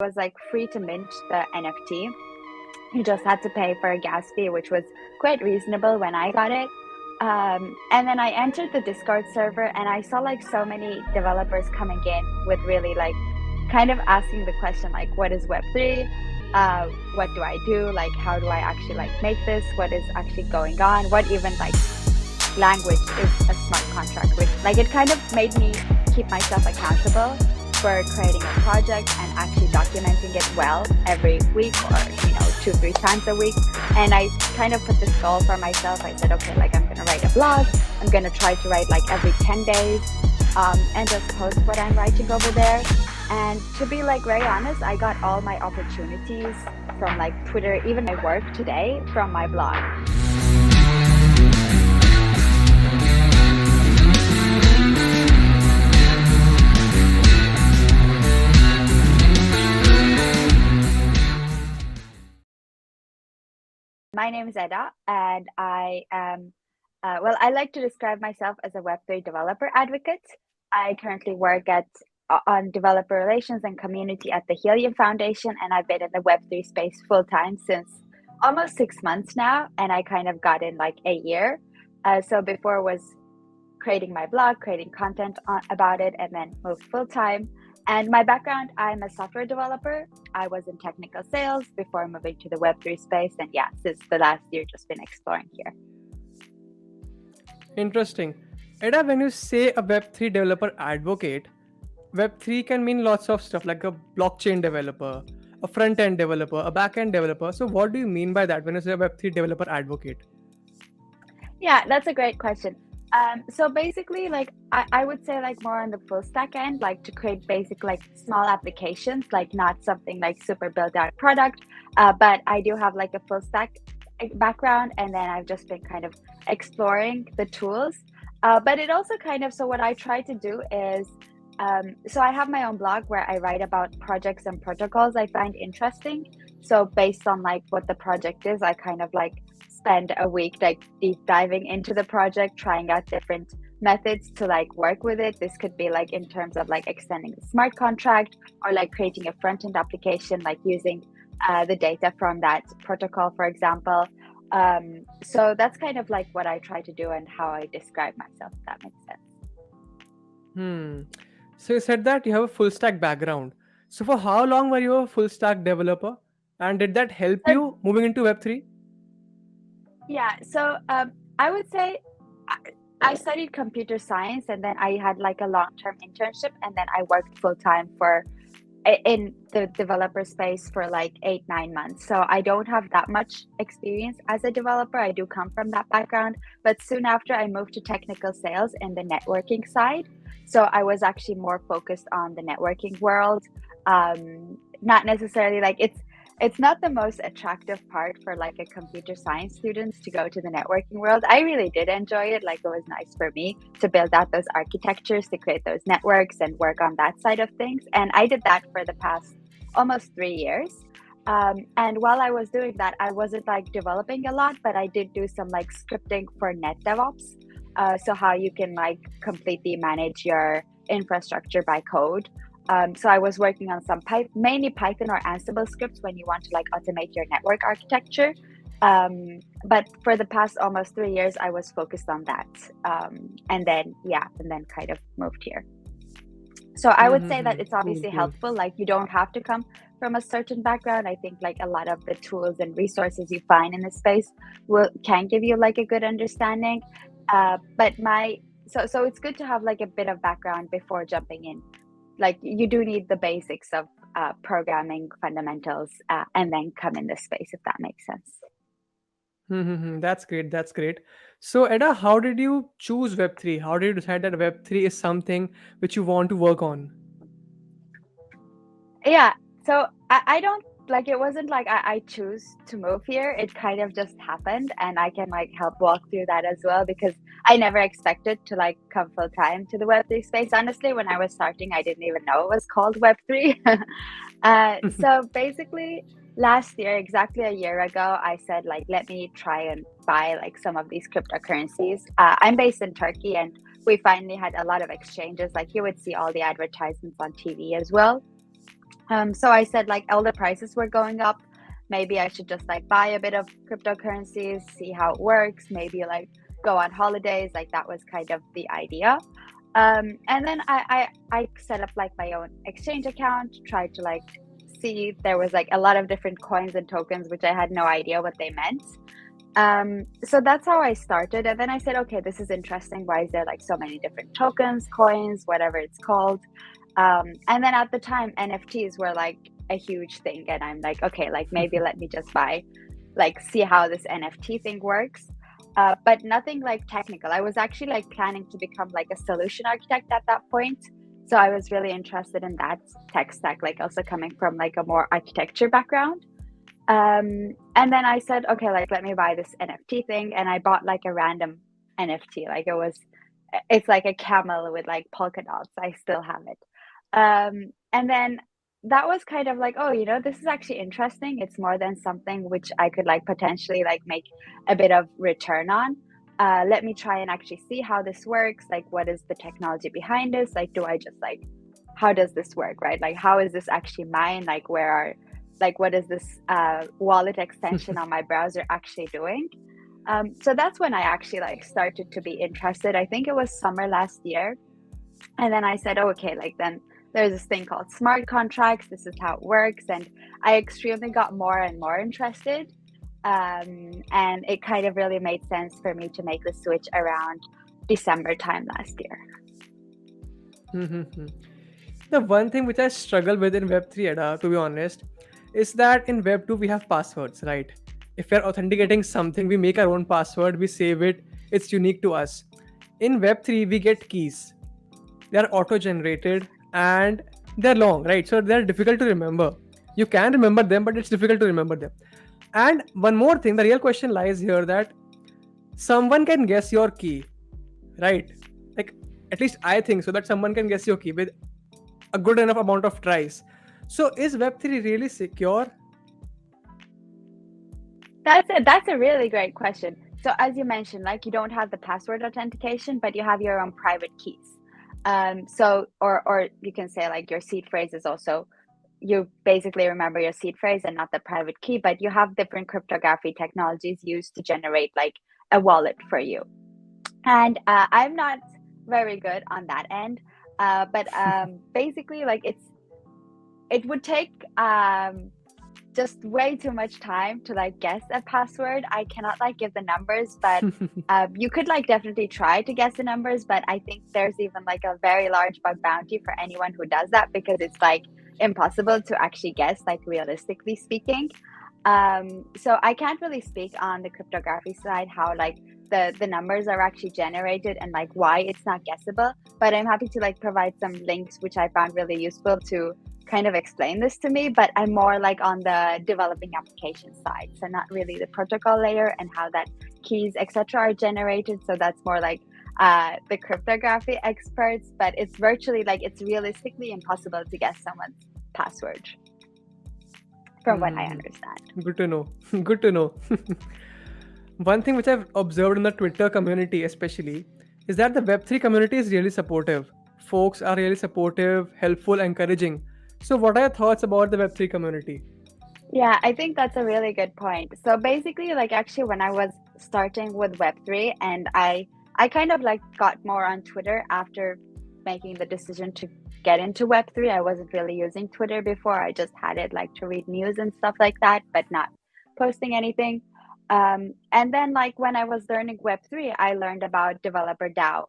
was like free to mint the NFT. You just had to pay for a gas fee, which was quite reasonable when I got it. And then I entered the Discord server and I saw like so many developers coming in with really like kind of asking the question like, what is Web3? What do I do? Like, how do I actually like make this? What is actually going on? What even like language is a smart contract? Which like it kind of made me keep myself accountable for creating a project and actually documenting it well every week or 2-3 times a week. And I kind of put this goal for myself. I said, okay, like I'm gonna write a blog. I'm gonna try to write like every 10 days and just post what I'm writing over there. And to be like very honest, I got all my opportunities from like Twitter, even my work today from my blog. My name is Eda, and I am, I like to describe myself as a Web3 developer advocate. I currently work on developer relations and community at the Helium Foundation, and I've been in the Web3 space full time since almost 6 months now, and I kind of got in like a year. So before was creating my blog, creating content about it, and then moved full time. And my background, I'm a software developer. I was in technical sales before moving to the Web3 space. And yeah, since the last year, just been exploring here. Interesting. Eda, when you say a Web3 developer advocate, Web3 can mean lots of stuff like a blockchain developer, a front-end developer, a back-end developer. So what do you mean by that when you say a Web3 developer advocate? Yeah, that's a great question. So basically, like I would say like more on the full stack end, like to create basic like small applications, like not something like super built out product. But I do have like a full stack background, and then I've just been kind of exploring the tools. But it also kind of, so what I try to do is, so I have my own blog where I write about projects and protocols I find interesting. So based on like what the project is, I kind of like spend a week like deep diving into the project, trying out different methods to like work with it. This could be like in terms of like extending the smart contract or like creating a front-end application, like using the data from that protocol, for example. So that's kind of like what I try to do and how I describe myself, if that makes sense. So you said that you have a full stack background. So for how long were you a full stack developer? And did that help you moving into Web3? Yeah, so I would say I studied computer science, and then I had like a long-term internship, and then I worked full-time in the developer space for like 8-9 months. So I don't have that much experience as a developer. I do come from that background, but soon after I moved to technical sales and the networking side. So I was actually more focused on the networking world. Not necessarily like it's not the most attractive part for like a computer science students to go to the networking world. I really did enjoy it. Like it was nice for me to build out those architectures, to create those networks and work on that side of things. And I did that for the past almost 3 years. And while I was doing that, I wasn't like developing a lot, but I did do some like scripting for net DevOps. So how you can like completely manage your infrastructure by code. So I was working on some mainly Python or Ansible scripts when you want to like automate your network architecture. But for the past almost 3 years, I was focused on that. And then kind of moved here. So I would say that it's obviously helpful. Like you don't have to come from a certain background. I think like a lot of the tools and resources you find in this space can give you like a good understanding. But so it's good to have like a bit of background before jumping in. Like you do need the basics of programming fundamentals and then come in this space, if that makes sense. That's great. That's great. So Eda, how did you choose Web3? How did you decide that Web3 is something which you want to work on? Yeah, so I don't like, it wasn't like I choose to move here. It kind of just happened, and I can like help walk through that as well, because I never expected to like come full time to the Web3 space. Honestly, when I was starting, I didn't even know it was called Web3. So basically last year, exactly a year ago, I said like, let me try and buy like some of these cryptocurrencies. I'm based in Turkey, and we finally had a lot of exchanges. Like you would see all the advertisements on TV as well. So I said like all the prices were going up. Maybe I should just like buy a bit of cryptocurrencies, see how it works, maybe like go on holidays. Like that was kind of the idea. And then I set up like my own exchange account, tried to like see there was like a lot of different coins and tokens, which I had no idea what they meant. So that's how I started. And then I said, okay, this is interesting. Why is there like so many different tokens, coins, whatever it's called? And then at the time, NFTs were like a huge thing. And I'm like, okay, like maybe let me just see how this NFT thing works. But nothing like technical. I was actually like planning to become like a solution architect at that point. So I was really interested in that tech stack, like also coming from like a more architecture background. And then I said, okay, like let me buy this NFT thing. And I bought like a random NFT. Like it's like a camel with like polka dots. I still have it. And then that was kind of like, oh, this is actually interesting. It's more than something which I could like potentially like make a bit of return on. Let me try and actually see how this works. Like, what is the technology behind this? Like, do I just like, how does this work, right? Like, how is this actually mine? Like, what is this wallet extension on my browser actually doing? So that's when I actually like started to be interested. I think it was summer last year. And then I said, oh, okay, like then there's this thing called smart contracts. This is how it works. And I extremely got more and more interested. And it kind of really made sense for me to make the switch around December time last year. The one thing which I struggle with in Web3, Eda, to be honest, is that in Web2 we have passwords, right? If we're authenticating something, we make our own password, we save it, it's unique to us. In Web3, we get keys. They are auto-generated and they're long, right? So they're difficult to remember. You can remember them, but it's difficult to remember them. And one more thing, the real question lies here that someone can guess your key, right? Like, at least I think so, that someone can guess your key with a good enough amount of tries. So is Web3 really secure? That's a really great question. So as you mentioned, like you don't have the password authentication, but you have your own private keys. So or you can say like your seed phrase is also, you basically remember your seed phrase and not the private key, but you have different cryptography technologies used to generate like a wallet for you. And I'm not very good on that end, but basically like it would take just way too much time to like guess a password. I cannot like give the numbers, but you could like definitely try to guess the numbers, but I think there's even like a very large bug bounty for anyone who does that, because it's like impossible to actually guess, like realistically speaking. So I can't really speak on the cryptography side, how like the numbers are actually generated and like why it's not guessable, but I'm happy to like provide some links which I found really useful to kind of explain this to me. But I'm more like on the developing application side, so not really the protocol layer and how that keys etc are generated. So that's more like the cryptography experts, but it's virtually like it's realistically impossible to guess someone's password from what I understand. Good to know. Good to know. One thing which I've observed in the Twitter community especially is that the Web3 community is really supportive. Folks are really supportive, helpful, encouraging. So what are your thoughts about the Web3 community? Yeah, I think that's a really good point. So basically, like actually when I was starting with Web3, and I kind of like got more on Twitter after making the decision to get into Web3. I wasn't really using Twitter before. I just had it like to read news and stuff like that, but not posting anything. And then like when I was learning Web3, I learned about Developer DAO.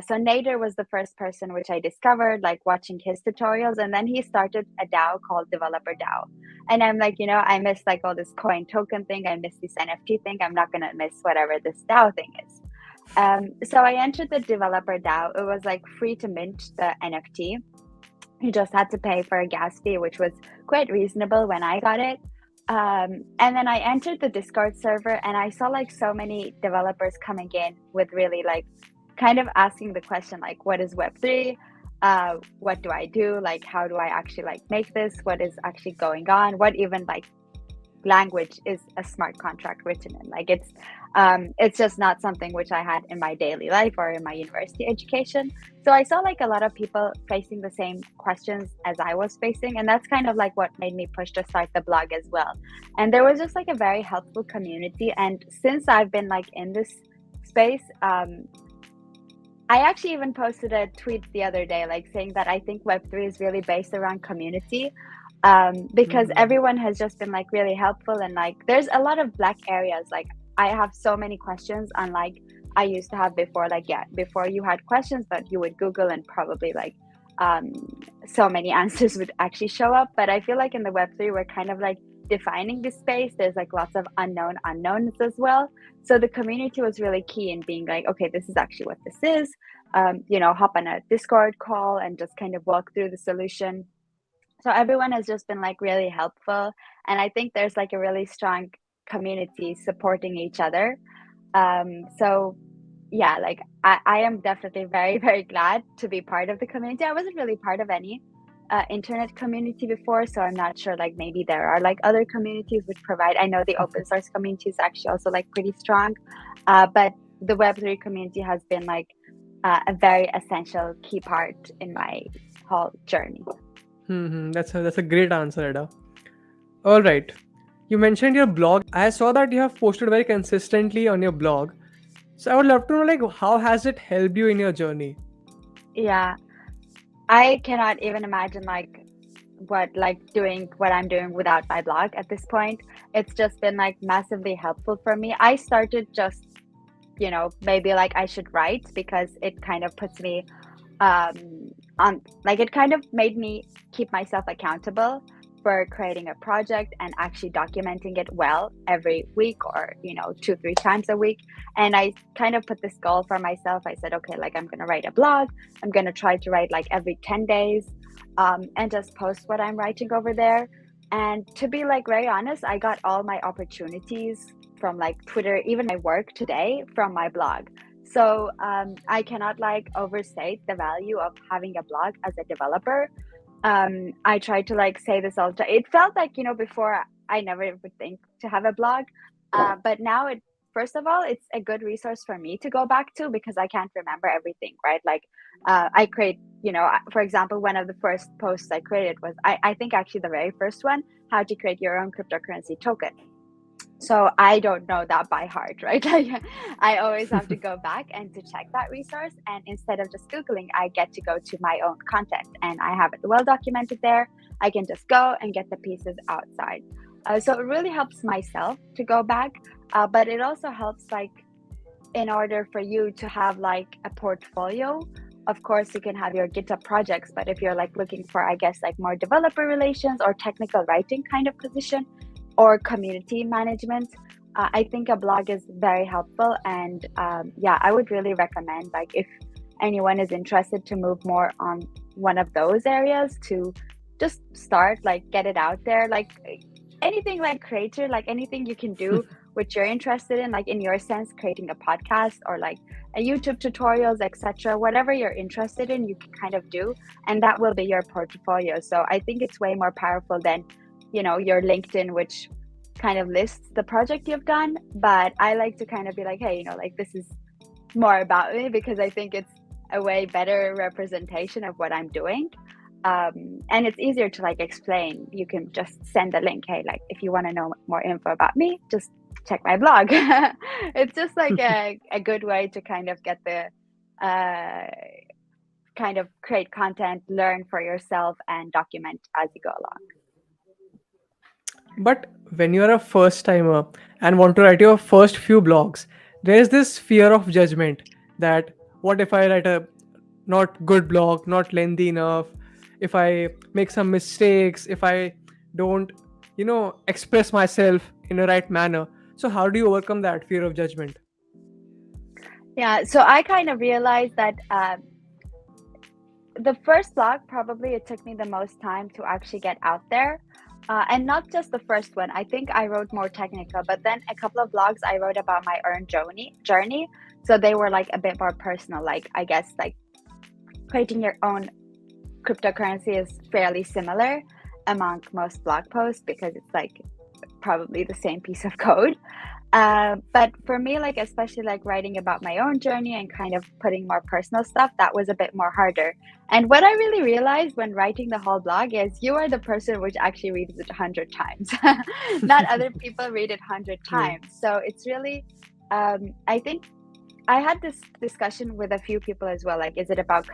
So Nader was the first person which I discovered, like watching his tutorials, and then he started a DAO called Developer DAO. And I'm like, I miss like all this coin token thing, I miss this NFT thing, I'm not gonna miss whatever this DAO thing is. So I entered the Developer DAO. It was like free to mint the NFT. You just had to pay for a gas fee, which was quite reasonable when I got it. And then I entered the Discord server, and I saw like so many developers coming in with really like kind of asking the question like, what is Web3? What do I do? Like, how do I actually like make this? What is actually going on? What even like language is a smart contract written in? Like, it's It's just not something which I had in my daily life or in my university education. So I saw like a lot of people facing the same questions as I was facing, and that's kind of like what made me push to start the blog as well. And there was just like a very helpful community. And since I've been like in this space, I actually even posted a tweet the other day, like saying that I think Web3 is really based around community, because everyone has just been like really helpful, and like there's a lot of black areas. Like I have so many questions, unlike I used to have before. Like, yeah, before you had questions, but you would Google and probably like so many answers would actually show up. But I feel like in the Web3, we're kind of like defining this space. There's like lots of unknowns as well. So the community was really key in being like, okay, this is actually what this is. Hop on a Discord call and just kind of walk through the solution. So everyone has just been like really helpful. And I think there's like a really strong community supporting each other. So yeah, like I am definitely very, very glad to be part of the community. I wasn't really part of any internet community before, so I'm not sure, like maybe there are like other communities which provide. I know the open source community is actually also like pretty strong, but the Web3 community has been like a very essential key part in my whole journey. That's a great answer, Eda. All right. You mentioned your blog. I saw that you have posted very consistently on your blog. So I would love to know, like, how has it helped you in your journey? Yeah, I cannot even imagine doing what I'm doing without my blog at this point. It's just been like massively helpful for me. I started just, maybe like I should write because it kind of puts me on, like it kind of made me keep myself accountable for creating a project and actually documenting it well every week, or 2-3 times a week. And I kind of put this goal for myself. I said, okay, like I'm going to write a blog. I'm going to try to write like every 10 days and just post what I'm writing over there. And to be like very honest, I got all my opportunities from like Twitter, even my work today, from my blog. So I cannot like overstate the value of having a blog as a developer. I try to like say this all the time. It felt like, before I never would think to have a blog. But now first of all, it's a good resource for me to go back to because I can't remember everything, right? Like I create, for example, one of the first posts I created was, I think actually the very first one, how to create your own cryptocurrency token. So I don't know that by heart, right? Like I always have to go back and to check that resource. And instead of just Googling, I get to go to my own content and I have it well documented there. I can just go and get the pieces outside. So it really helps myself to go back. But it also helps like in order for you to have like a portfolio. Of course, you can have your GitHub projects, but if you're like looking for, I guess, like more developer relations or technical writing kind of position, or community management, I think a blog is very helpful. And I would really recommend, like if anyone is interested to move more on one of those areas, to just start, like get it out there, like anything like creator, like anything you can do which you're interested in, like in your sense, creating a podcast or like a YouTube tutorials, etc. Whatever you're interested in, you can kind of do, and that will be your portfolio. So I think it's way more powerful than your LinkedIn, which kind of lists the project you've done. But I like to kind of be like, hey, like this is more about me, because I think it's a way better representation of what I'm doing. And it's easier to like explain. You can just send a link. Hey, like if you want to know more info about me, just check my blog. It's just like a good way to kind of get the kind of create content, learn for yourself, and document as you go along. But when you're a first timer and want to write your first few blogs, there's this fear of judgment that what if I write a not good blog, not lengthy enough, if I make some mistakes, if I don't, express myself in the right manner. So how do you overcome that fear of judgment? Yeah, so I kind of realized that the first blog, probably it took me the most time to actually get out there. And not just the first one. I think I wrote more technical, but then a couple of blogs I wrote about my own journey. So they were like a bit more personal. Like I guess like creating your own cryptocurrency is fairly similar among most blog posts because it's like probably the same piece of code. But for me, like especially like writing about my own journey and kind of putting more personal stuff, that was a bit more harder. And what I really realized when writing the whole blog is you are the person which actually reads it 100 times. Not other people read it 100 True. times. So it's really, I think I had this discussion with a few people as well. Like, is it about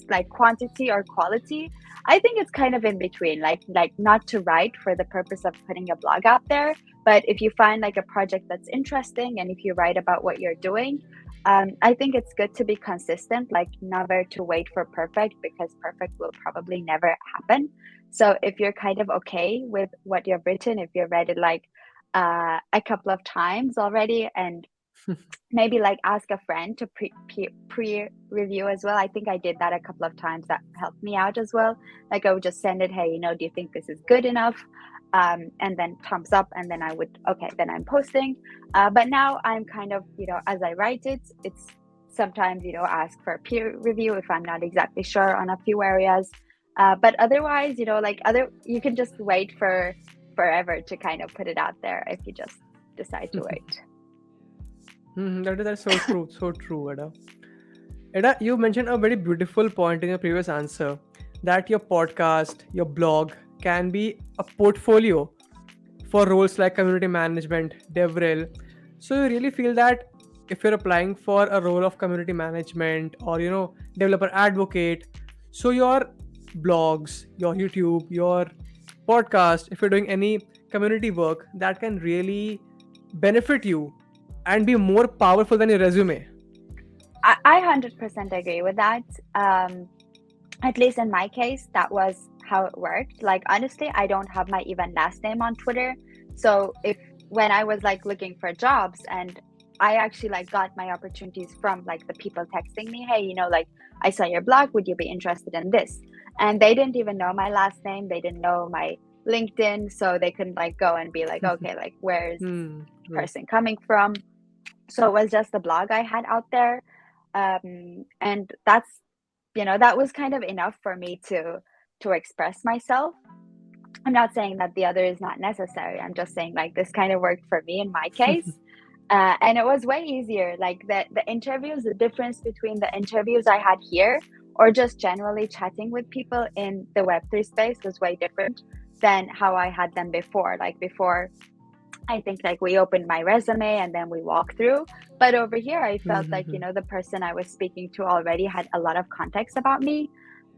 like quantity or quality? I think it's kind of in between. Like not to write for the purpose of putting a blog out there, but if you find like a project that's interesting and if you write about what you're doing, I think it's good to be consistent. Like never to wait for perfect, because perfect will probably never happen. So if you're kind of okay with what you've written, if you've read it like a couple of times already, and maybe like ask a friend to pre-review as well. I think I did that a couple of times. That helped me out as well. Like I would just send it, hey, do you think this is good enough? And then thumbs up, and then I would, okay, then I'm posting. But now I'm kind of, as I write it, it's sometimes, ask for a peer review if I'm not exactly sure on a few areas. But otherwise, you can just wait for forever to kind of put it out there if you just decide to wait. That's so true, so true, Eda. Eda, you mentioned a very beautiful point in your previous answer, that your podcast, your blog can be a portfolio for roles like community management, DevRel. So you really feel that if you're applying for a role of community management or developer advocate, so your blogs, your YouTube, your podcast, if you're doing any community work, that can really benefit you and be more powerful than your resume. I 100% agree with that. At least in my case, that was how it worked. Like, honestly, I don't have my even last name on Twitter. So when I was like looking for jobs, and I actually like got my opportunities from like the people texting me, hey, like I saw your blog, would you be interested in this? And they didn't even know my last name. They didn't know my LinkedIn. So they couldn't like go and be like, okay, like where is this person coming from? So it was just the blog I had out there. And that's, that was kind of enough for me to express myself. I'm not saying that the other is not necessary. I'm just saying like this kind of worked for me in my case. And it was way easier. Like the interviews, the difference between the interviews I had here or just generally chatting with people in the Web3 space was way different than how I had them before. Like before, I think like we opened my resume and then we walked through. But over here, I felt like, the person I was speaking to already had a lot of context about me.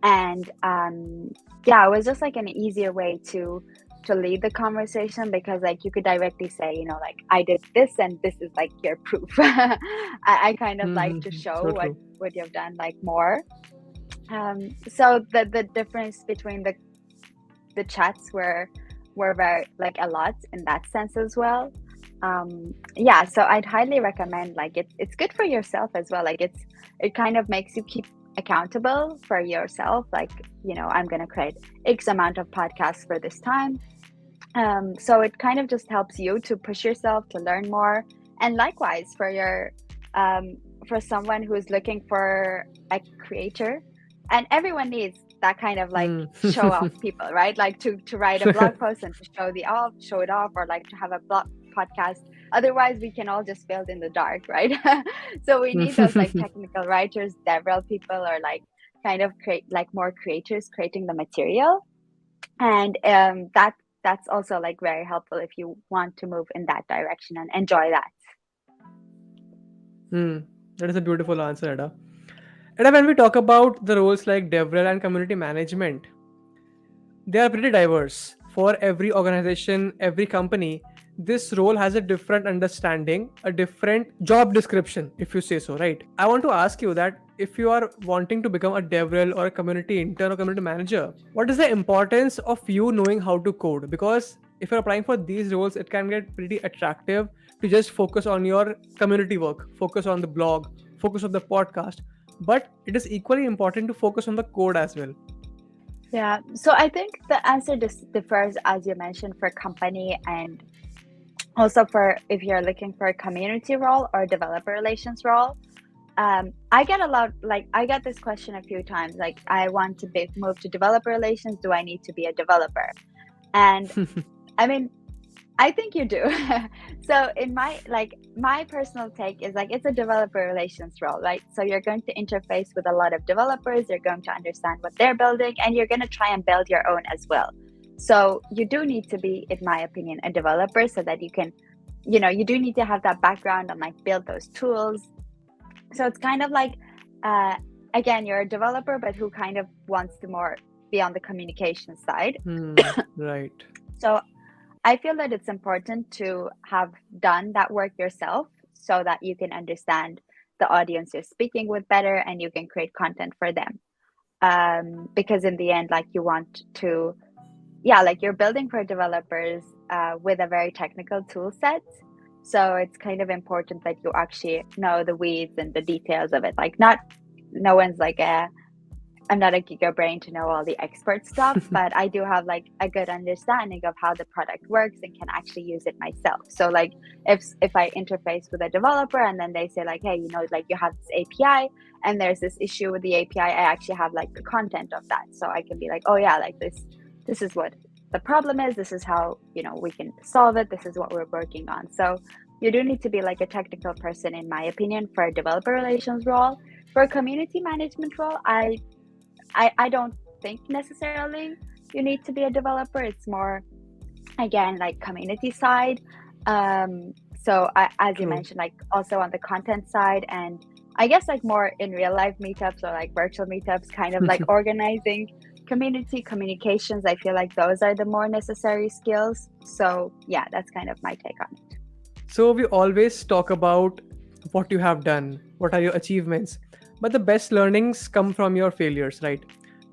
And it was just like an easier way to lead the conversation, because like you could directly say, like I did this and this is like your proof. I kind of like to show what you've done like more. So the difference between the chats were very like a lot in that sense as well. So I'd highly recommend, like it's good for yourself as well. Like it kind of makes you keep accountable for yourself. Like, I'm going to create X amount of podcasts for this time. So it kind of just helps you to push yourself to learn more. And likewise for your for someone who's looking for a creator, and everyone needs that kind of like show off people, right? Like to write a blog post and to show it off, or like to have a blog podcast. Otherwise we can all just build in the dark, right? So we need those like technical writers, DevRel people, or like kind of create like more creators creating the material. And that's also like very helpful if you want to move in that direction and enjoy that. That is a beautiful answer, Eda. And when we talk about the roles like DevRel and community management, they are pretty diverse. For every organization, every company, this role has a different understanding, a different job description, if you say so, right? I want to ask you that if you are wanting to become a DevRel or a community intern or community manager, what is the importance of you knowing how to code? Because if you're applying for these roles, it can get pretty attractive to just focus on your community work, focus on the blog, focus on the podcast. But it is equally important to focus on the code as well. Yeah, so I think the answer differs, as you mentioned, for company and also for if you're looking for a community role or developer relations role. I get this question a few times, like I want to move to developer relations. Do I need to be a developer? And I mean, I think you do. So in my personal take is like, it's a developer relations role, right? So you're going to interface with a lot of developers, you're going to understand what they're building, and you're going to try and build your own as well. So you do need to be, in my opinion, a developer so that you can, you do need to have that background and like build those tools. So it's kind of like, again, you're a developer, but who kind of wants to more be on the communication side. Right. So I feel that it's important to have done that work yourself so that you can understand the audience you're speaking with better and you can create content for them. Because in the end, like you want to, like you're building for developers with a very technical tool set. So it's kind of important that you actually know the weeds and the details of it. Like no one's like I'm not a giga brain to know all the expert stuff, but I do have like a good understanding of how the product works and can actually use it myself. So like if I interface with a developer and then they say like, hey, like you have this API and there's this issue with the API, I actually have like the content of that. So I can be like, oh yeah, like this is what the problem is. This is how, we can solve it. This is what we're working on. So you do need to be like a technical person, in my opinion, for a developer relations role. For a community management role, I don't think necessarily you need to be a developer. It's more, again, like community side. So as you mentioned, like also on the content side, and I guess like more in real life meetups or like virtual meetups, kind of like organizing community communications. I feel like those are the more necessary skills. So yeah, that's kind of my take on it. So we always talk about what you have done, what are your achievements, but the best learnings come from your failures, right?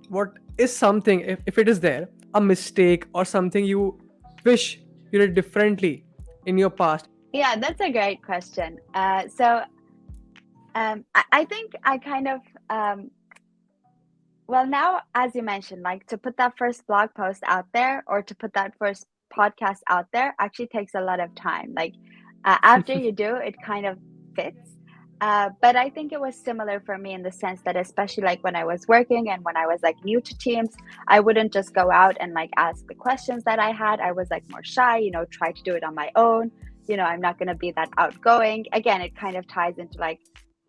What is something, if it is there, a mistake or something you wish you did differently in your past? Yeah, that's a great question. So I think I kind of, well, now, as you mentioned, like to put that first blog post out there or to put that first podcast out there actually takes a lot of time. Like after you do, it kind of fits. But I think it was similar for me in the sense that, especially like when I was working and when I was like new to teams, I wouldn't just go out and like ask the questions that I had. I was like more shy, try to do it on my own. I'm not going to be that outgoing. Again, it kind of ties into like,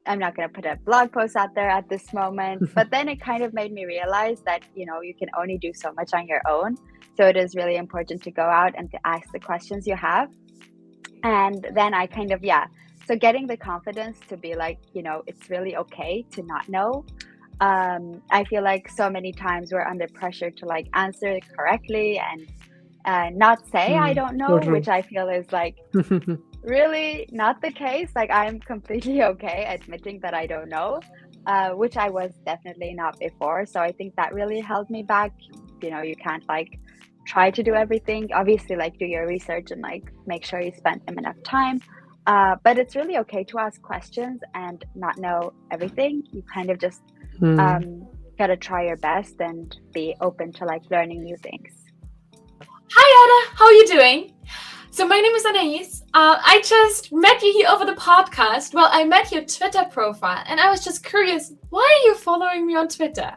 I'm not going to put a blog post out there at this moment. But then it kind of made me realize that, you can only do so much on your own. So it is really important to go out and to ask the questions you have. And then I kind of, so getting the confidence to be like, it's really okay to not know. I feel like so many times we're under pressure to like answer it correctly and not say I don't know, which I feel is like really not the case. Like I'm completely okay admitting that I don't know, which I was definitely not before. So I think that really held me back. You can't like try to do everything. Obviously, like do your research and like make sure you spend enough time. But it's really okay to ask questions and not know everything. You kind of just gotta try your best and be open to like learning new things. Hi Eda, how are you doing? So my name is Anais. I just met you here over the podcast. Well, I met your Twitter profile and I was just curious, why are you following me on Twitter?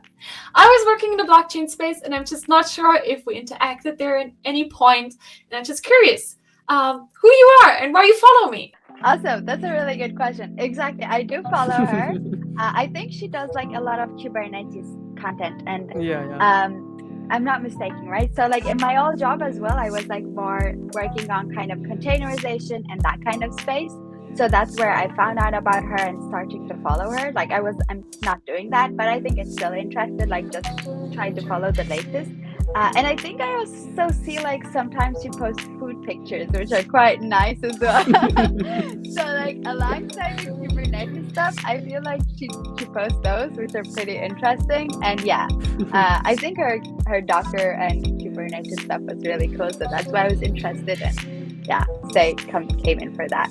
I was working in the blockchain space and I'm just not sure if we interacted there at any point. And I'm just curious who you are and why you follow me. Awesome. That's a really good question. Exactly. I do follow her. I think she does like a lot of Kubernetes content and I'm not mistaken, right? So like in my old job as well, I was like more working on kind of containerization and that kind of space. So that's where I found out about her and starting to follow her. Like I'm not doing that, but I think it's still interested, like just trying to follow the latest. And I think I also see like sometimes she posts food pictures, which are quite nice as well. So like alongside the Kubernetes stuff, I feel like she posts those, which are pretty interesting. And I think her Docker and Kubernetes stuff was really cool. So that's why I was interested and came in for that.